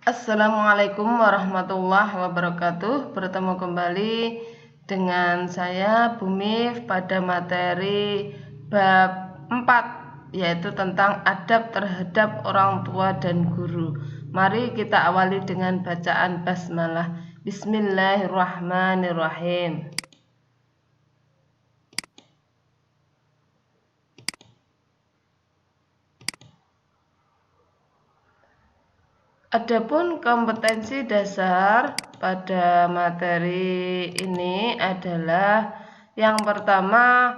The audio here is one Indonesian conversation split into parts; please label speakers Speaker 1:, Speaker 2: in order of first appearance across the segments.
Speaker 1: Assalamualaikum warahmatullahi wabarakatuh. Bertemu kembali dengan saya Bumi pada materi bab 4, yaitu tentang adab terhadap orang tua dan guru. Mari kita awali dengan bacaan basmalah. Bismillahirrahmanirrahim. Adapun kompetensi dasar pada materi ini adalah yang pertama,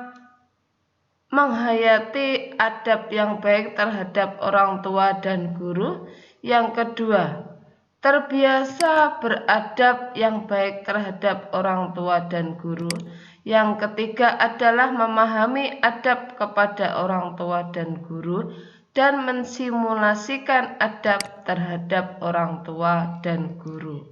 Speaker 1: menghayati adab yang baik terhadap orang tua dan guru. Yang kedua, terbiasa beradab yang baik terhadap orang tua dan guru. Yang ketiga adalah memahami adab kepada orang tua dan guru dan mensimulasikan adab terhadap orang tua dan guru.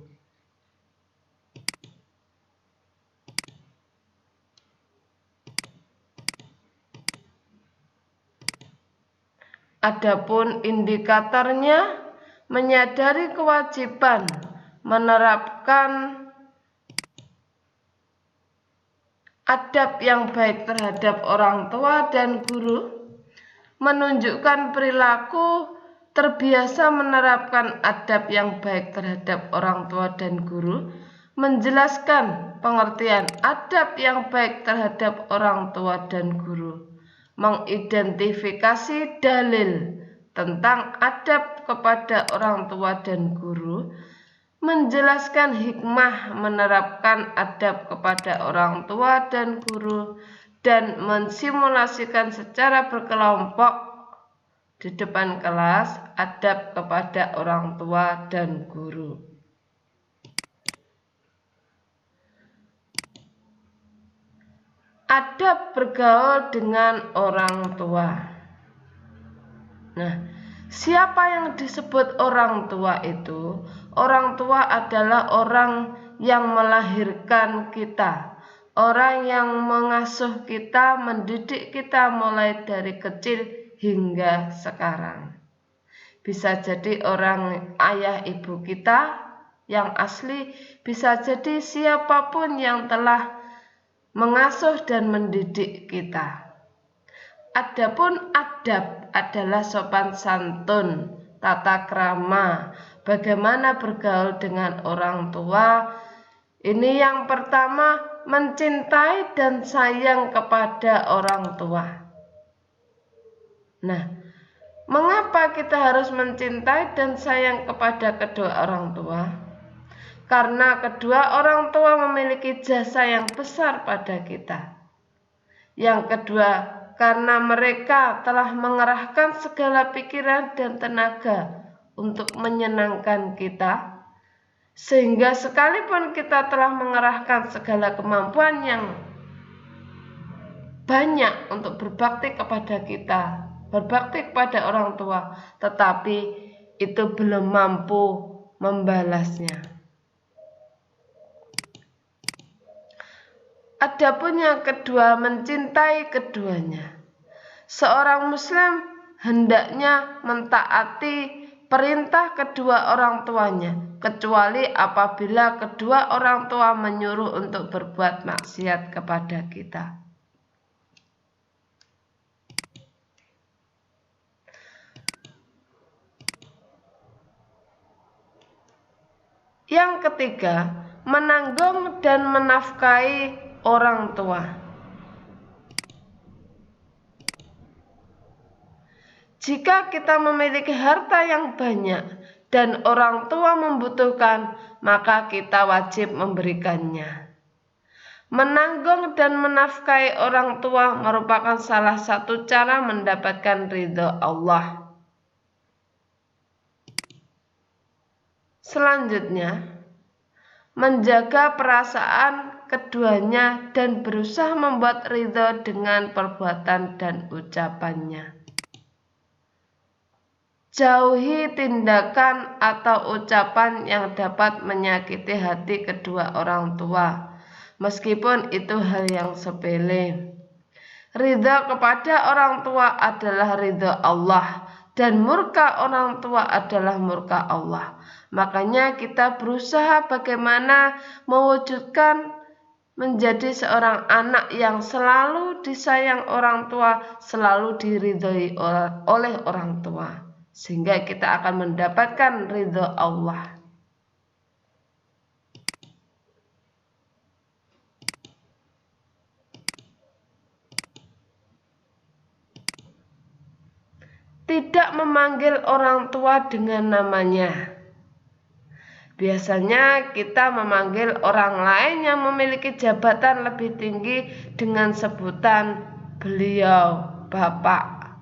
Speaker 1: Adapun indikatornya, menyadari kewajiban menerapkan adab yang baik terhadap orang tua dan guru, menunjukkan perilaku terbiasa menerapkan adab yang baik terhadap orang tua dan guru, menjelaskan pengertian adab yang baik terhadap orang tua dan guru, mengidentifikasi dalil tentang adab kepada orang tua dan guru, menjelaskan hikmah menerapkan adab kepada orang tua dan guru, dan mensimulasikan secara berkelompok di depan kelas adab kepada orang tua dan guru. Adab bergaul dengan orang tua. Nah, siapa yang disebut orang tua itu? Orang tua adalah orang yang melahirkan kita, orang yang mengasuh kita, mendidik kita mulai dari kecil hingga sekarang. Bisa jadi orang ayah ibu kita yang asli, bisa jadi siapapun yang telah mengasuh dan mendidik kita. Adapun adab adalah sopan santun, tata krama, bagaimana bergaul dengan orang tua. Ini yang pertama, mencintai dan sayang kepada orang tua. Nah, mengapa kita harus mencintai dan sayang kepada kedua orang tua? Karena kedua orang tua memiliki jasa yang besar pada kita. Yang kedua, karena mereka telah mengerahkan segala pikiran dan tenaga untuk menyenangkan kita, sehingga sekalipun kita telah mengerahkan segala kemampuan yang banyak untuk berbakti kepada kita, berbakti kepada orang tua, tetapi itu belum mampu membalasnya. Adapun yang kedua, mencintai keduanya. Seorang muslim hendaknya mentaati perintah kedua orang tuanya, kecuali apabila kedua orang tua menyuruh untuk berbuat maksiat kepada kita. Yang ketiga, menanggung dan menafkahi orang tua. Jika kita memiliki harta yang banyak dan orang tua membutuhkan, maka kita wajib memberikannya. Menanggung dan menafkahi orang tua merupakan salah satu cara mendapatkan ridho Allah. Selanjutnya, menjaga perasaan keduanya dan berusaha membuat ridho dengan perbuatan dan ucapannya. Jauhi tindakan atau ucapan yang dapat menyakiti hati kedua orang tua, meskipun itu hal yang sepele. Ridho kepada orang tua adalah ridho Allah, dan murka orang tua adalah murka Allah. Makanya kita berusaha bagaimana mewujudkan menjadi seorang anak yang selalu disayang orang tua, selalu diridhoi oleh orang tua, sehingga kita akan mendapatkan ridho Allah. Tidak memanggil orang tua dengan namanya. Biasanya kita memanggil orang lain yang memiliki jabatan lebih tinggi dengan sebutan beliau, bapak.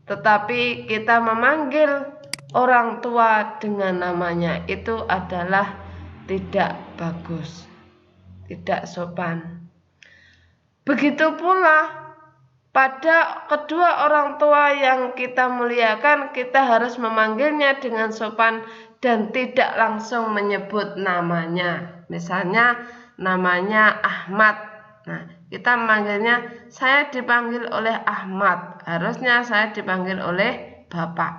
Speaker 1: Tetapi kita memanggil orang tua dengan namanya itu adalah tidak bagus, tidak sopan. Begitu pula pada kedua orang tua yang kita muliakan, kita harus memanggilnya dengan sopan dan tidak langsung menyebut namanya. Misalnya namanya Ahmad. Nah, kita memanggilnya, saya dipanggil oleh Ahmad. Harusnya saya dipanggil oleh Bapak.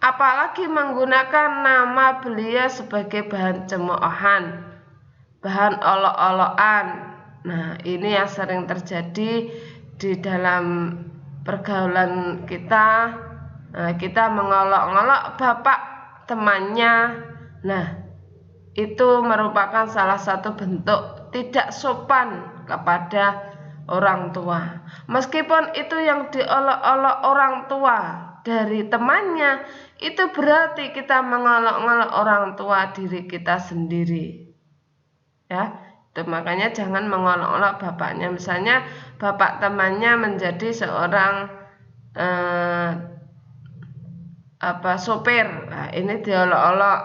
Speaker 1: Apalagi menggunakan nama beliau sebagai bahan cemoohan, bahan olok-olokan. Nah, ini yang sering terjadi di dalam pergaulan kita. Nah, kita mengolok-olok bapak temannya. Nah, itu merupakan salah satu bentuk tidak sopan kepada orang tua. Meskipun itu yang diolok-olok orang tua dari temannya, itu berarti kita mengolok-olok orang tua diri kita sendiri. Ya, itu makanya jangan mengolok-olok bapaknya. Misalnya bapak temannya menjadi seorang sopir. Nah, ini diolok-olok.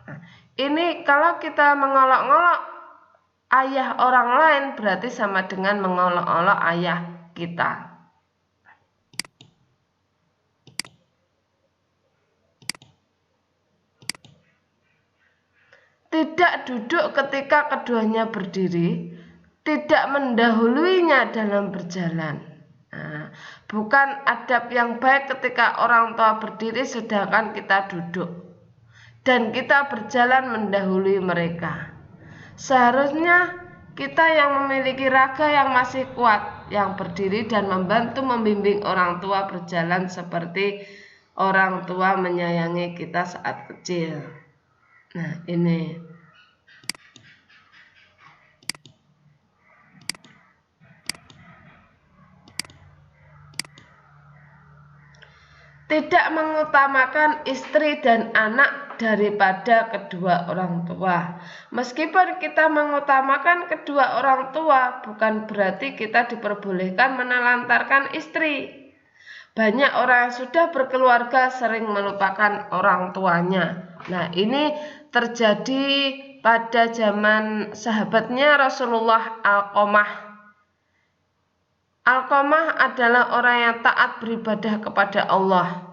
Speaker 1: Nah, ini kalau kita mengolok-olok ayah orang lain berarti sama dengan mengolok-olok ayah kita. Tidak duduk ketika keduanya berdiri, tidak mendahuluinya dalam berjalan. Nah, bukan adab yang baik ketika orang tua berdiri sedangkan kita duduk dan kita berjalan mendahului mereka. Seharusnya kita yang memiliki raga yang masih kuat, yang berdiri dan membantu membimbing orang tua berjalan seperti orang tua menyayangi kita saat kecil. Nah, ini tidak mengutamakan istri dan anak daripada kedua orang tua. Meskipun kita mengutamakan kedua orang tua, bukan berarti kita diperbolehkan menelantarkan istri. Banyak orang yang sudah berkeluarga sering melupakan orang tuanya. Nah, ini terjadi pada zaman sahabatnya Rasulullah Alqamah. Alqamah adalah orang yang taat beribadah kepada Allah.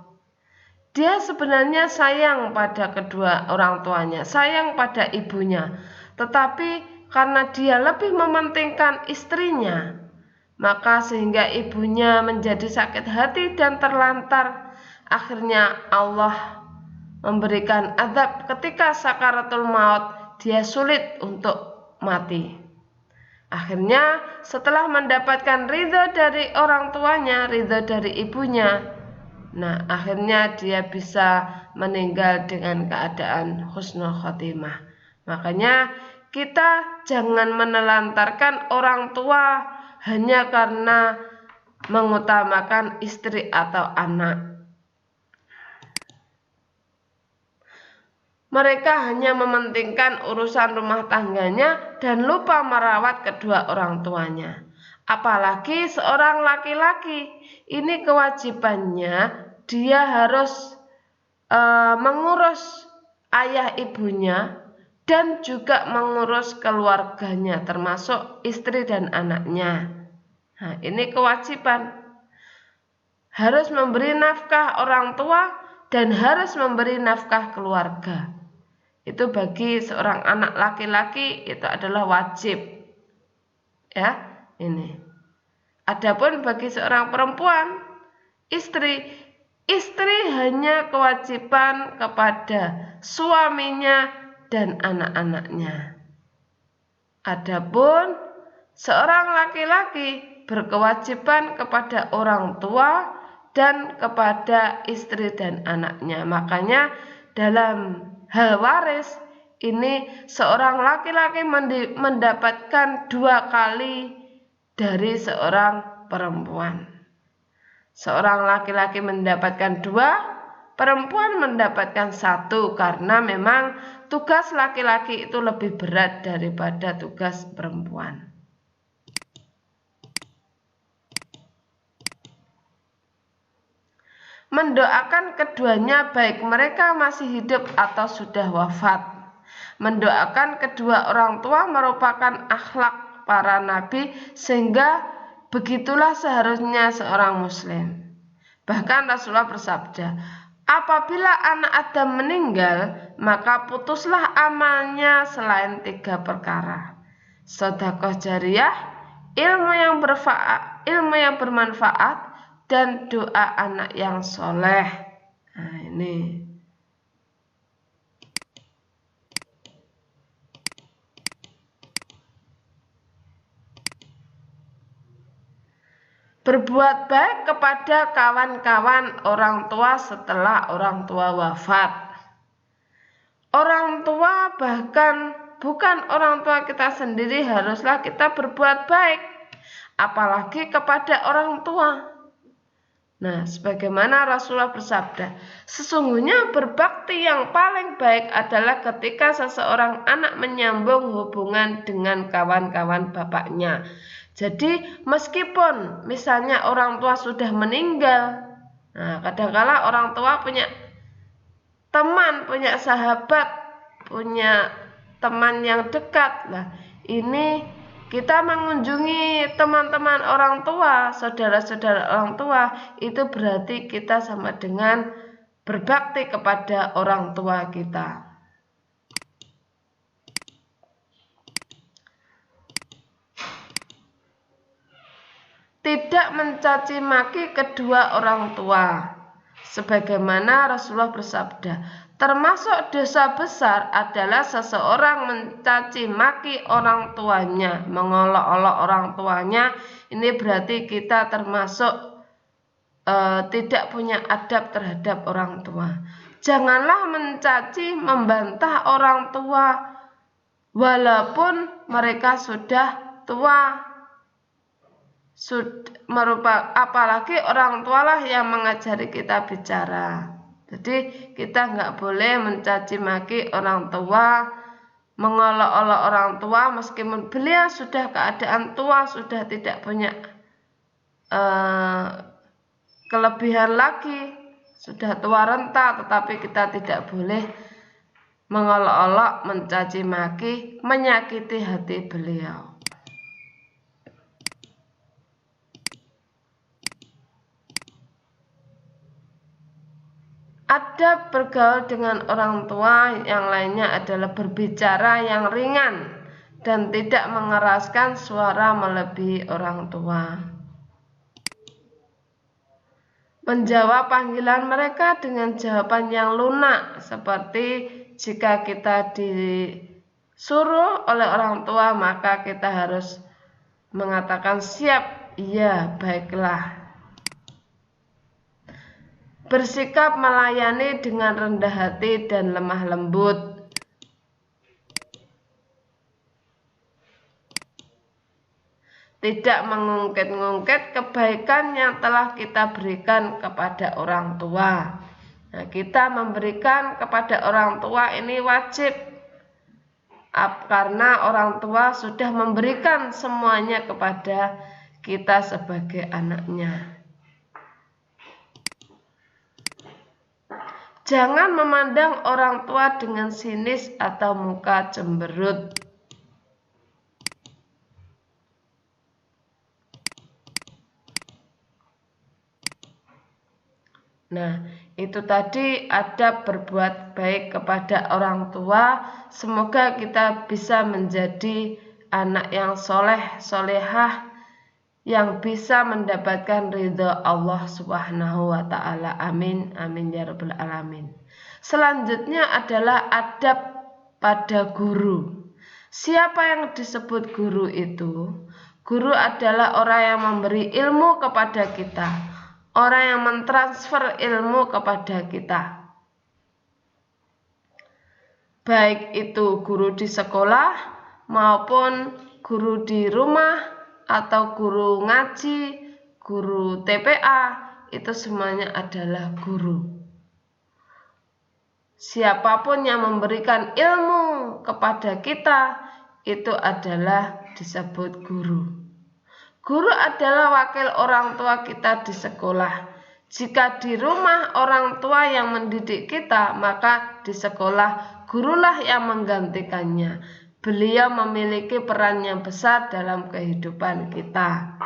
Speaker 1: Dia sebenarnya sayang pada kedua orang tuanya, sayang pada ibunya. Tetapi karena dia lebih mementingkan istrinya, maka sehingga ibunya menjadi sakit hati dan terlantar. Akhirnya Allah memberikan azab ketika sakaratul maut, dia sulit untuk mati. Akhirnya setelah mendapatkan ridho dari orang tuanya, ridho dari ibunya, nah akhirnya dia bisa meninggal dengan keadaan husnul khotimah. Makanya kita jangan menelantarkan orang tua hanya karena mengutamakan istri atau anak. Mereka hanya mementingkan urusan rumah tangganya dan lupa merawat kedua orang tuanya. Apalagi seorang laki-laki, ini kewajibannya dia harus mengurus ayah ibunya dan juga mengurus keluarganya termasuk istri dan anaknya. Nah, ini kewajiban. Harus memberi nafkah orang tua dan harus memberi nafkah keluarga. Itu bagi seorang anak laki-laki itu adalah wajib. Ya, ini. Adapun bagi seorang perempuan, istri hanya kewajiban kepada suaminya dan anak-anaknya. Adapun seorang laki-laki berkewajiban kepada orang tua dan kepada istri dan anaknya. Makanya dalam hal waris ini seorang laki-laki mendapatkan 2 kali dari seorang perempuan. Seorang laki-laki mendapatkan 2, perempuan mendapatkan 1, karena memang tugas laki-laki itu lebih berat daripada tugas perempuan. Mendoakan keduanya baik mereka masih hidup atau sudah wafat. Mendoakan kedua orang tua merupakan akhlak para nabi, sehingga begitulah seharusnya seorang muslim. Bahkan Rasulullah bersabda, apabila anak Adam meninggal, maka putuslah amalnya selain 3 perkara: sedekah jariyah, ilmu yang bermanfaat, dan doa anak yang soleh. Nah, ini. Berbuat baik kepada kawan-kawan orang tua setelah orang tua wafat. Orang tua, bahkan bukan orang tua kita sendiri, haruslah kita berbuat baik, apalagi kepada orang tua. Nah, sebagaimana Rasulullah bersabda, sesungguhnya berbakti yang paling baik adalah ketika seseorang anak menyambung hubungan dengan kawan-kawan bapaknya. Jadi meskipun misalnya orang tua sudah meninggal, nah kadang-kala orang tua punya teman, punya sahabat, punya teman yang dekat. Nah, ini kita mengunjungi teman-teman orang tua, saudara-saudara orang tua, itu berarti kita sama dengan berbakti kepada orang tua kita. Tidak mencaci maki kedua orang tua. Sebagaimana Rasulullah bersabda, termasuk dosa besar adalah seseorang mencaci maki orang tuanya, mengolok-olok orang tuanya. Ini berarti kita termasuk tidak punya adab terhadap orang tua. Janganlah mencaci, membantah orang tua walaupun mereka sudah tua. Apalagi orang tualah yang mengajari kita bicara. Jadi kita nggak boleh mencaci maki orang tua, mengolok-olok orang tua meskipun beliau sudah keadaan tua, sudah tidak punya kelebihan lagi, sudah tua renta, tetapi kita tidak boleh mengolok-olok, mencaci maki, menyakiti hati beliau. Adab bergaul dengan orang tua yang lainnya adalah berbicara yang ringan dan tidak mengeraskan suara melebihi orang tua. Menjawab panggilan mereka dengan jawaban yang lunak, seperti jika kita disuruh oleh orang tua, maka kita harus mengatakan siap, iya, baiklah. Bersikap melayani dengan rendah hati dan lemah lembut. Tidak mengungkit-ungkit kebaikan yang telah kita berikan kepada orang tua. Nah, kita memberikan kepada orang tua ini wajib, karena orang tua sudah memberikan semuanya kepada kita sebagai anaknya. Jangan memandang orang tua dengan sinis atau muka cemberut. Nah, itu tadi adab berbuat baik kepada orang tua. Semoga kita bisa menjadi anak yang soleh, solehah, yang bisa mendapatkan ridha Allah Subhanahu wa taala. Amin amin ya rabbal alamin. Selanjutnya adalah adab pada guru. Siapa yang disebut guru itu? Guru adalah orang yang memberi ilmu kepada kita, orang yang mentransfer ilmu kepada kita. Baik itu guru di sekolah maupun guru di rumah atau guru ngaji, guru TPA, itu semuanya adalah guru. Siapapun yang memberikan ilmu kepada kita, itu adalah disebut guru. Guru adalah wakil orang tua kita di sekolah. Jika di rumah orang tua yang mendidik kita, maka di sekolah gurulah yang menggantikannya. Beliau memiliki peran yang besar dalam kehidupan kita.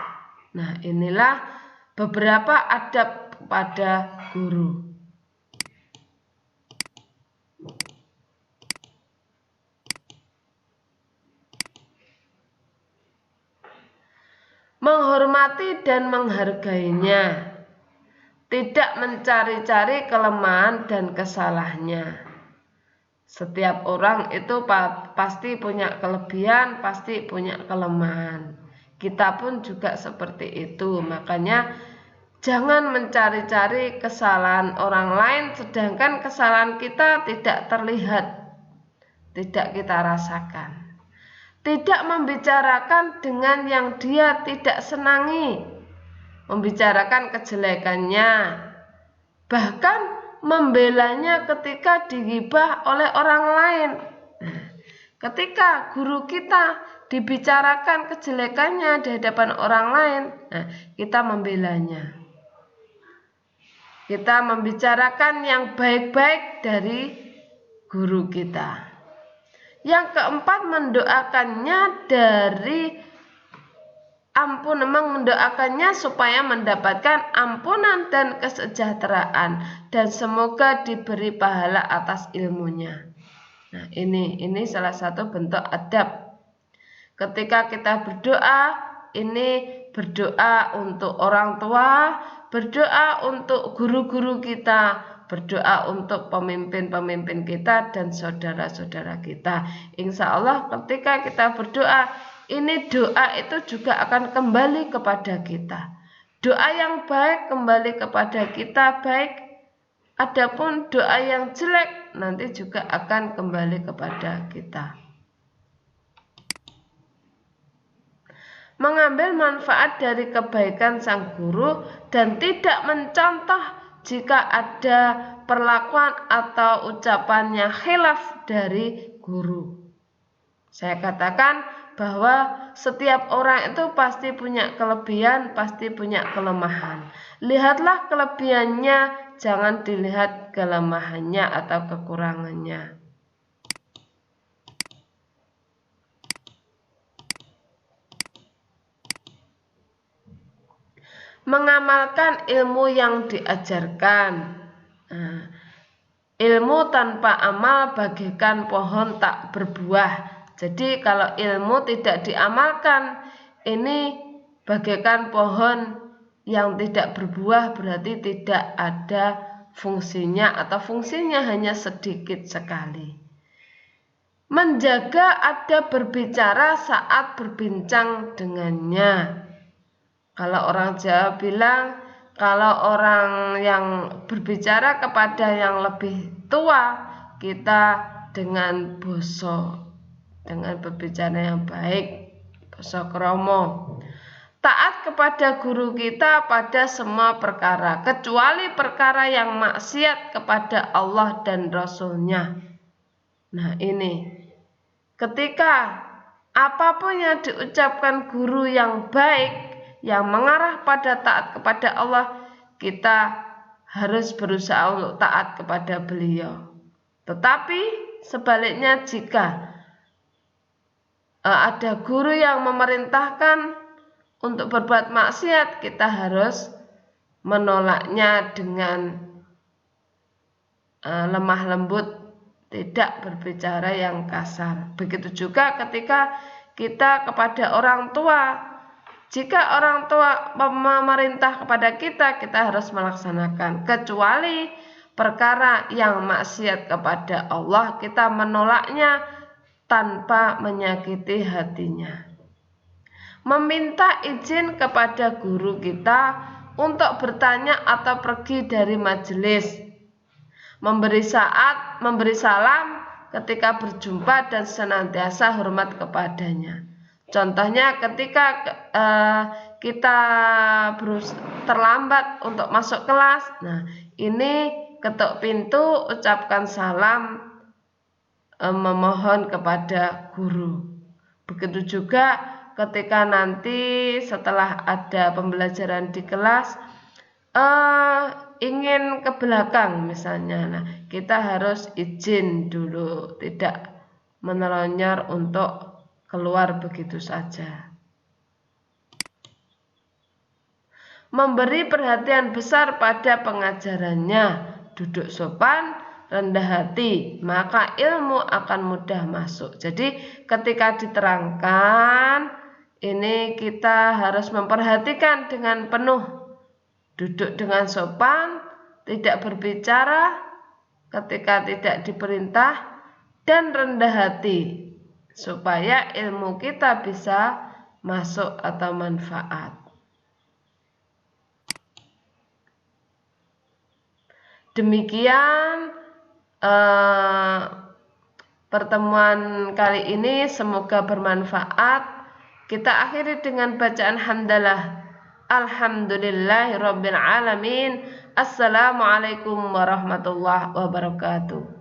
Speaker 1: Nah, inilah beberapa adab pada guru. Menghormati dan menghargainya, tidak mencari-cari kelemahan dan kesalahannya. Setiap orang itu pasti punya kelebihan, pasti punya kelemahan. Kita pun juga seperti itu. Makanya jangan mencari-cari kesalahan orang lain, sedangkan kesalahan kita tidak terlihat, tidak kita rasakan. Tidak membicarakan dengan yang dia tidak senangi, membicarakan kejelekannya, bahkan membelanya ketika digibah oleh orang lain. Ketika guru kita dibicarakan kejelekannya di hadapan orang lain, kita membelanya. Kita membicarakan yang baik-baik dari guru kita. Yang keempat, mendoakannya mendoakannya supaya mendapatkan ampunan dan kesejahteraan, dan semoga diberi pahala atas ilmunya. Nah, ini salah satu bentuk adab. Ketika kita berdoa, ini berdoa untuk orang tua, berdoa untuk guru-guru kita, berdoa untuk pemimpin-pemimpin kita dan saudara-saudara kita. Insya Allah ketika kita berdoa, ini doa itu juga akan kembali kepada kita. Doa yang baik kembali kepada kita baik, adapun doa yang jelek nanti juga akan kembali kepada kita. Mengambil manfaat dari kebaikan sang guru dan tidak mencontoh jika ada perlakuan atau ucapannya khilaf dari guru. Saya katakan bahwa setiap orang itu pasti punya kelebihan, pasti punya kelemahan. Lihatlah kelebihannya, jangan dilihat kelemahannya atau kekurangannya. Mengamalkan ilmu yang diajarkan. Ilmu tanpa amal bagaikan pohon tak berbuah. Jadi kalau ilmu tidak diamalkan, ini bagaikan pohon yang tidak berbuah, berarti tidak ada fungsinya atau fungsinya hanya sedikit sekali. Menjaga adab berbicara saat berbincang dengannya. Kalau orang Jawa bilang, kalau orang yang berbicara kepada yang lebih tua, kita dengan boso, dengan berbicara yang baik, boso kromo. Taat kepada guru kita pada semua perkara, kecuali perkara yang maksiat kepada Allah dan Rasul-Nya. Nah ini, ketika apapun yang diucapkan guru yang baik, yang mengarah pada taat kepada Allah, kita harus berusaha untuk taat kepada beliau. Tetapi sebaliknya, jika ada guru yang memerintahkan untuk berbuat maksiat, kita harus menolaknya dengan lemah lembut, tidak berbicara yang kasar. Begitu juga ketika kita kepada orang tua, Jika orang tua memerintah kepada kita, kita harus melaksanakan. Kecuali perkara yang maksiat kepada Allah, kita menolaknya tanpa menyakiti hatinya. Meminta izin kepada guru kita untuk bertanya atau pergi dari majelis. Memberi salam ketika berjumpa dan senantiasa hormat kepadanya. Contohnya ketika kita terlambat untuk masuk kelas, nah ini ketuk pintu, ucapkan salam, memohon kepada guru. Begitu juga ketika nanti setelah ada pembelajaran di kelas, ingin ke belakang misalnya, nah kita harus izin dulu, tidak menelonyor untuk keluar begitu saja. Memberi perhatian besar pada pengajarannya, duduk sopan, rendah hati, maka ilmu akan mudah masuk. Jadi ketika diterangkan, ini kita harus memperhatikan dengan penuh. Duduk dengan sopan, tidak berbicara ketika tidak diperintah, dan rendah hati, supaya ilmu kita bisa masuk atau manfaat. Demikian pertemuan kali ini, semoga bermanfaat. Kita akhiri dengan bacaan hamdalah. Alhamdulillahirabbil alamin. Assalamualaikum warahmatullahi wabarakatuh.